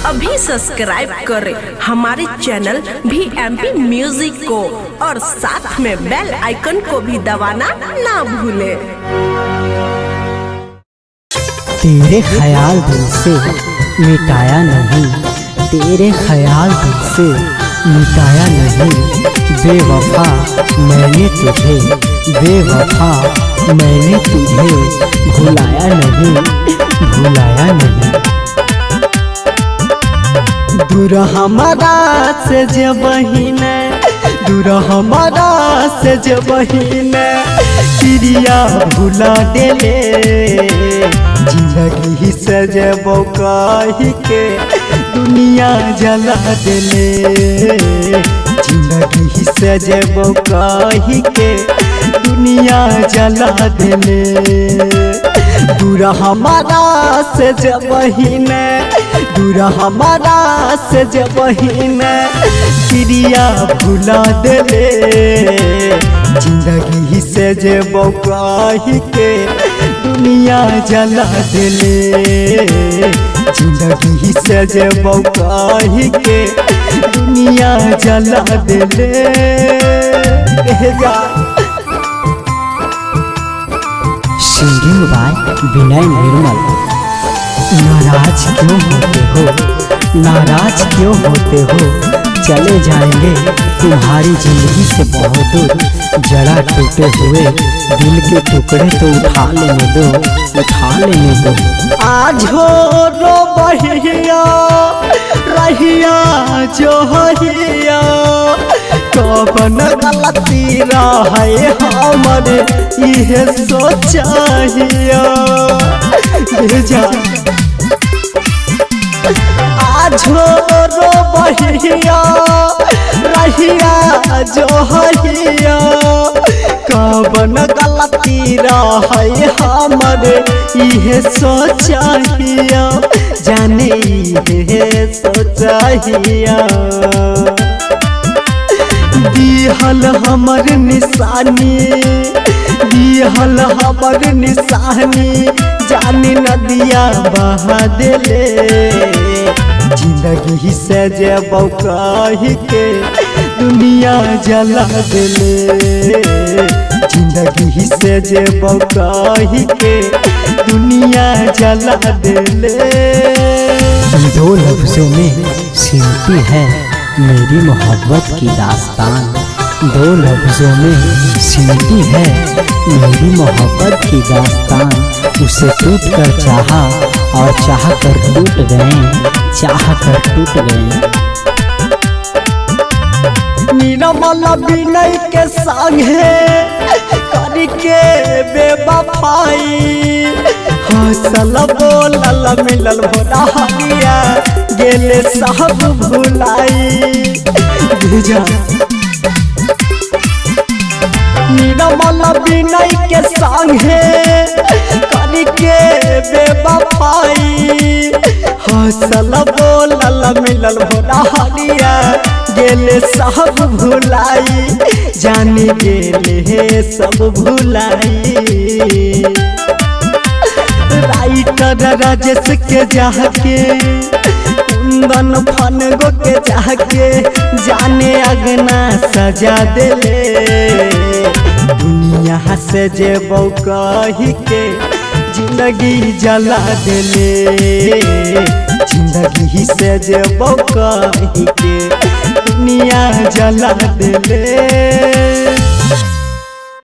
अभी सब्सक्राइब करें हमारे चैनल VMP म्यूजिक को और साथ में बेल आइकन को भी दबाना ना भूलें। तेरे ख्याल दिल से मिटाया नहीं, तेरे ख्याल दिल से मिटाया नहीं, बेवफा मैंने तुझे, बेवफा मैंने तुझे भुलाया नहीं, भुलाया नहीं। दूर हमारा से जब बहिने, दूर हमारा से जब बहिने चिड़िया भुला देले, जिंदगी से जब कही के दुनिया जला देले, जिंदगी से जब कही के दुनिया जला देले। दूर हमारा से जब बहिने, दूर हमारा से जब बहिने चिड़िया भुला देले, जिंदगी से जब कही के दुनिया जला देले, जिंदगी से जब कही के दुनिया जला देले। सिंगिंग बाय विनय निर्मल। नाराज क्यों होते हो, नाराज क्यों होते हो, चले जाएंगे तुम्हारी जिंदगी से बहुत दूर, जरा टूटे हुए दिल के टुकड़े तो उठा लेने दो, उठा लेने दो। आज हो रो बहिया रहिया जो हिया, कौन गलती रहे हमारे ये सोचाहिया। आज हो रो बहिया रहिया जो हिया, कौन गलती रहे हमारे ये सोचाहिया, जाने ये सोचाहिया। दिहल हमर निशानी, दिहल हमर निशानी, जानी नदिया बहा देले, जिंदगी से जब कही के दुनिया जला देले, जिंदगी से जब कही के दुनिया जला देले। दो लफ्जों में सिमटी है मेरी मोहब्बत की दास्तान, दो लफ्जों में सिमटी है मेरी मोहब्बत की दास्तान। उसे टूट कर चाहा और चाह कर टूट गए, चाह कर टूट गए। निर्मल विनय के संगे करके बेवफाई, हंसल बोलल मिलल भोला हरिया, गेले सब भुलाई। निर्मल विनय के संगे करके बेवफाई, हंसल बोलल मिलल भोला हरिया, गेले सब भुलाई, जाने गेले सब भुलाई। राइटर राजेश के जाके, कुंदन फन गो के जाके, जाने अगना सजा देले, दुनिया से जब कही के जिंदगी जला देले, जिंदगी से जब कही के दुनिया जला देले।